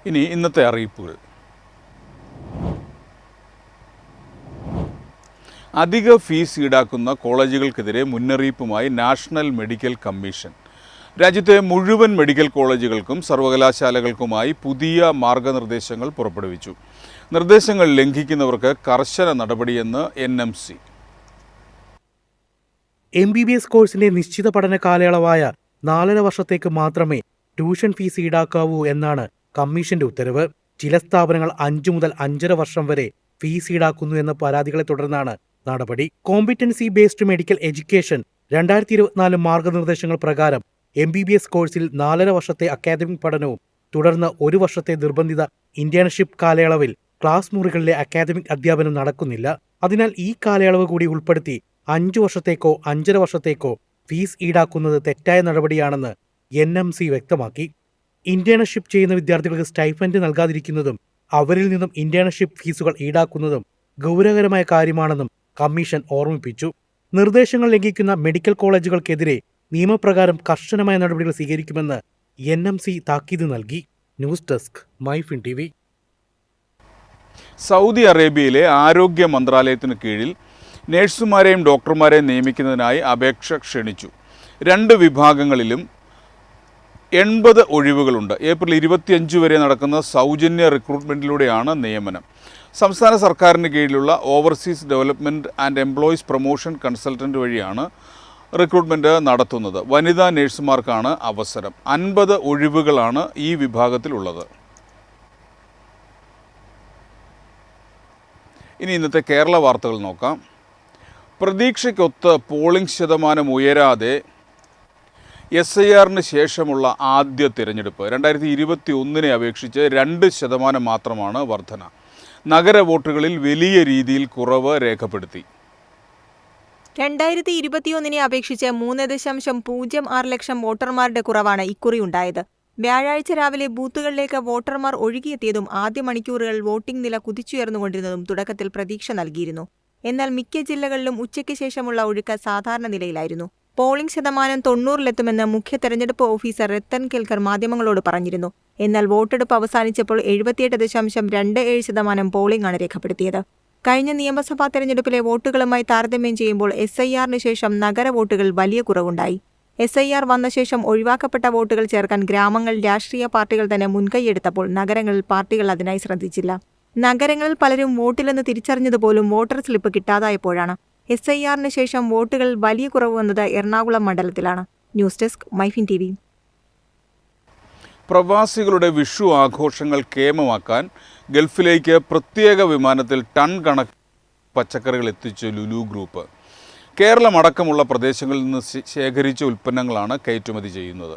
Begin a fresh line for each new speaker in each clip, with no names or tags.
ഇനി ഇന്നത്തെ അറിയിപ്പുകൾ. അധിക ഫീസ് ഈടാക്കുന്ന കോളേജുകൾക്കെതിരെ മുന്നറിയിപ്പുമായി നാഷണൽ മെഡിക്കൽ കമ്മീഷൻ. രാജ്യത്തെ മുഴുവൻ മെഡിക്കൽ കോളേജുകൾക്കും സർവകലാശാലകൾക്കുമായി പുതിയ മാർഗനിർദ്ദേശങ്ങൾ പുറപ്പെടുവിച്ചു. നിർദ്ദേശങ്ങൾ ലംഘിക്കുന്നവർക്ക് കർശന നടപടിയെന്ന് NMC.
MBBS കോഴ്സിന്റെ നിശ്ചിത പഠന കാലയളവായ 4.5 വർഷത്തേക്ക് മാത്രമേ ട്യൂഷൻ ഫീസ് ഈടാക്കാവൂ എന്നാണ് കമ്മീഷന്റെ ഉത്തരവ്. ചില സ്ഥാപനങ്ങൾ 5 മുതൽ 5.5 വർഷം വരെ ഫീസ് ഈടാക്കുന്നു എന്ന പരാതികളെ തുടർന്നാണ് നടപടി. കോമ്പിറ്റൻസി ബേസ്ഡ് മെഡിക്കൽ എഡ്യൂക്കേഷൻ 2024 മാർഗനിർദ്ദേശങ്ങൾ പ്രകാരം MBBS കോഴ്സിൽ 4.5 വർഷത്തെ അക്കാദമിക് പഠനവും തുടർന്ന് 1 വർഷത്തെ നിർബന്ധിത ഇന്റേൺഷിപ്പ് കാലയളവിൽ ക്ലാസ് മുറികളിലെ അക്കാദമിക് അധ്യാപനം നടക്കുന്നില്ല. അതിനാൽ ഈ കാലയളവ് കൂടി ഉൾപ്പെടുത്തി 5 വർഷത്തേക്കോ 5.5 വർഷത്തേക്കോ ഫീസ് ഈടാക്കുന്നത് തെറ്റായ നടപടിയാണെന്ന് NMC വ്യക്തമാക്കി. ഇന്റേൺഷിപ്പ് ചെയ്യുന്ന വിദ്യാർത്ഥികൾക്ക് സ്റ്റൈഫൻഡ് നൽകാതിരിക്കുന്നതും അവരിൽ നിന്നും ഇന്റേൺഷിപ്പ് ഫീസുകൾ ഈടാക്കുന്നതും ഗൗരവകരമായ കാര്യമാണെന്നും കമ്മീഷൻ ഓർമ്മിപ്പിച്ചു. നിർദ്ദേശങ്ങൾ ലംഘിക്കുന്ന മെഡിക്കൽ കോളേജുകൾക്കെതിരെ നിയമപ്രകാരം കർശനമായ നടപടികൾ സ്വീകരിക്കുമെന്ന് NMC താക്കീത് നൽകി. News desk MyFin TV.
Saudi അറേബ്യയിലെ ആരോഗ്യ മന്ത്രാലയത്തിന് കീഴിൽ നഴ്സുമാരെയും ഡോക്ടർമാരെയും നിയമിക്കുന്നതിനായി അപേക്ഷ ക്ഷണിച്ചു. 2 വിഭാഗങ്ങളിലും 80 ഒഴിവുകളുണ്ട്. ഏപ്രിൽ 25 വരെ നടക്കുന്ന സൗജന്യ റിക്രൂട്ട്മെൻറ്റിലൂടെയാണ് നിയമനം. സംസ്ഥാന സർക്കാരിന് കീഴിലുള്ള overseas development and employees promotion consultant വഴിയാണ് റിക്രൂട്ട്മെൻറ്റ് നടത്തുന്നത്. വനിതാ നഴ്സുമാർക്കാണ് അവസരം. 50 ഒഴിവുകളാണ് ഈ വിഭാഗത്തിലുള്ളത്. ഇനി ഇന്നത്തെ കേരള വാർത്തകൾ നോക്കാം. പ്രതീക്ഷയ്ക്കൊത്ത് പോളിംഗ് ശതമാനം ഉയരാതെ SIRന് ശേഷമുള്ള ആദ്യ തിരഞ്ഞെടുപ്പ്. 2021 അപേക്ഷിച്ച് 2% മാത്രമാണ് വർധന. നഗര വോട്ടുകളിൽ വലിയ രീതിയിൽ കുറവ് രേഖപ്പെടുത്തി.
2021 അപേക്ഷിച്ച് 3.06 ലക്ഷം വോട്ടർമാരുടെ കുറവാണ് ഇക്കുറി ഉണ്ടായത്. വ്യാഴാഴ്ച രാവിലെ ബൂത്തുകളിലേക്ക് വോട്ടർമാർ ഒഴുകിയെത്തിയതും ആദ്യ മണിക്കൂറുകൾ വോട്ടിംഗ് നില കുതിച്ചുയർന്നുകൊണ്ടിരുന്നതും തുടക്കത്തിൽ പ്രതീക്ഷ നൽകിയിരുന്നു. എന്നാൽ മിക്ക ജില്ലകളിലും ഉച്ചയ്ക്ക് ശേഷമുള്ള ഒഴുക്ക് സാധാരണ നിലയിലായിരുന്നു. പോളിംഗ് ശതമാനം 90-ലെത്തുമെന്ന് മുഖ്യ തെരഞ്ഞെടുപ്പ് ഓഫീസർ രത്തൻ കേൽക്കർ മാധ്യമങ്ങളോട് പറഞ്ഞിരുന്നു. എന്നാൽ വോട്ടെടുപ്പ് അവസാനിച്ചപ്പോൾ 78.27% പോളിംഗ് ആണ് രേഖപ്പെടുത്തിയത്. കഴിഞ്ഞ നിയമസഭാ തെരഞ്ഞെടുപ്പിലെ വോട്ടുകളുമായി താരതമ്യം ചെയ്യുമ്പോൾ SIRന് ശേഷം നഗര വോട്ടുകൾ വലിയ കുറവുണ്ടായി. SIR വന്ന ശേഷം ഒഴിവാക്കപ്പെട്ട വോട്ടുകൾ ചേർക്കാൻ ഗ്രാമങ്ങൾ രാഷ്ട്രീയ പാർട്ടികൾ തന്നെ മുൻകൈയെടുത്തപ്പോൾ നഗരങ്ങളിൽ പാർട്ടികൾ അതിനായി ശ്രദ്ധിച്ചില്ല. നഗരങ്ങളിൽ പലരും വോട്ടിലെന്ന് തിരിച്ചറിഞ്ഞതുപോലും വോട്ടർ സ്ലിപ്പ് കിട്ടാതായപ്പോഴാണ്. SIRന് ശേഷം വോട്ടുകൾ വലിയ കുറവ് വന്നത് എറണാകുളം മണ്ഡലത്തിലാണ്. News desk MyFin TV.
പ്രവാസികളുടെ വിഷു ആഘോഷങ്ങൾ കേമമാക്കാൻ ഗൾഫിലേക്ക് പ്രത്യേക വിമാനത്തിൽ ടൺ കണക്ക് പച്ചക്കറികൾ എത്തിച്ച് ലുലു ഗ്രൂപ്പ്. കേരളമടക്കമുള്ള പ്രദേശങ്ങളിൽ നിന്ന് ശേഖരിച്ച ഉൽപ്പന്നങ്ങളാണ് കയറ്റുമതി ചെയ്യുന്നത്.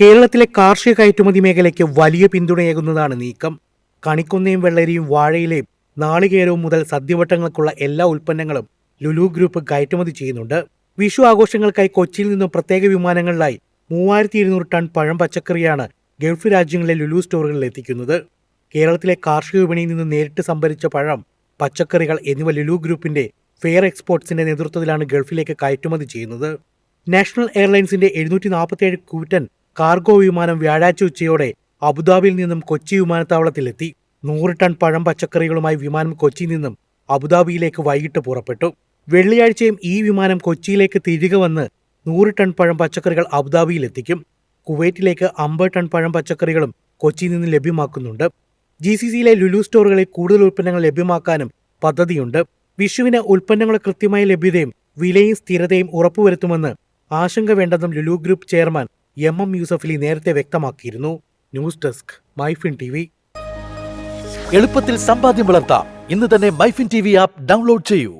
കേരളത്തിലെ കാർഷിക കയറ്റുമതി മേഖലയ്ക്ക് വലിയ പിന്തുണയേകുന്നതാണ് നീക്കം. കണിക്കൊന്നയും വെള്ളരിയും വാഴയിലയും നാളികേരവും മുതൽ സദ്യവട്ടങ്ങൾക്കുള്ള എല്ലാ ഉൽപ്പന്നങ്ങളും ലുലു ഗ്രൂപ്പ് കയറ്റുമതി ചെയ്യുന്നുണ്ട്. വിഷു ആഘോഷങ്ങൾക്കായി കൊച്ചിയിൽ നിന്നും പ്രത്യേക വിമാനങ്ങളിലായി 3200 ടൺ പഴം പച്ചക്കറിയാണ് ഗൾഫ് രാജ്യങ്ങളിലെ ലുലു സ്റ്റോറുകളിൽ എത്തിക്കുന്നത്. കേരളത്തിലെ കാർഷിക വിപണിയിൽ നിന്ന് നേരിട്ട് സംഭരിച്ച പഴം, പച്ചക്കറികൾ എന്നിവ ലുലു ഗ്രൂപ്പിന്റെ ഫെയർ എക്സ്പോർട്സിന്റെ നേതൃത്വത്തിലാണ് ഗൾഫിലേക്ക് കയറ്റുമതി ചെയ്യുന്നത്. നാഷണൽ എയർലൈൻസിന്റെ 747 കൂറ്റൻ കാർഗോ വിമാനം വ്യാഴാഴ്ച ഉച്ചയോടെ അബുദാബിയിൽ നിന്നും കൊച്ചി വിമാനത്താവളത്തിലെത്തി. 100 ടൺ പഴം പച്ചക്കറികളുമായി വിമാനം കൊച്ചിയിൽ നിന്നും അബുദാബിയിലേക്ക് വൈകിട്ട് പുറപ്പെട്ടു. വെള്ളിയാഴ്ചയും ഈ വിമാനം കൊച്ചിയിലേക്ക് തിരികെ വന്ന് 100 ടൺ പഴം പച്ചക്കറികൾ അബുദാബിയിലെത്തിക്കും. കുവൈറ്റിലേക്ക് 50 ടൺ പഴം പച്ചക്കറികളും കൊച്ചിയിൽ നിന്ന് ലഭ്യമാക്കുന്നുണ്ട്. GCCയിലെ ലുലു സ്റ്റോറുകളിൽ കൂടുതൽ ഉൽപ്പന്നങ്ങൾ ലഭ്യമാക്കാനും പദ്ധതിയുണ്ട്. വിഷുവിന് ഉൽപ്പന്നങ്ങളുടെ കൃത്യമായ ലഭ്യതയും വിലയും സ്ഥിരതയും ഉറപ്പുവരുത്തുമെന്ന് ആശങ്ക വേണ്ടെന്നും Lulu group chairman MM Yusuffali നേരത്തെ വ്യക്തമാക്കിയിരുന്നു. News desk MyFin TV.
എളുപ്പത്തിൽ സമ്പാദ്യം വളർത്താം. ഇന്ന് തന്നെ മൈഫിൻ TV ആപ്പ് ഡൗൺലോഡ് ചെയ്യൂ.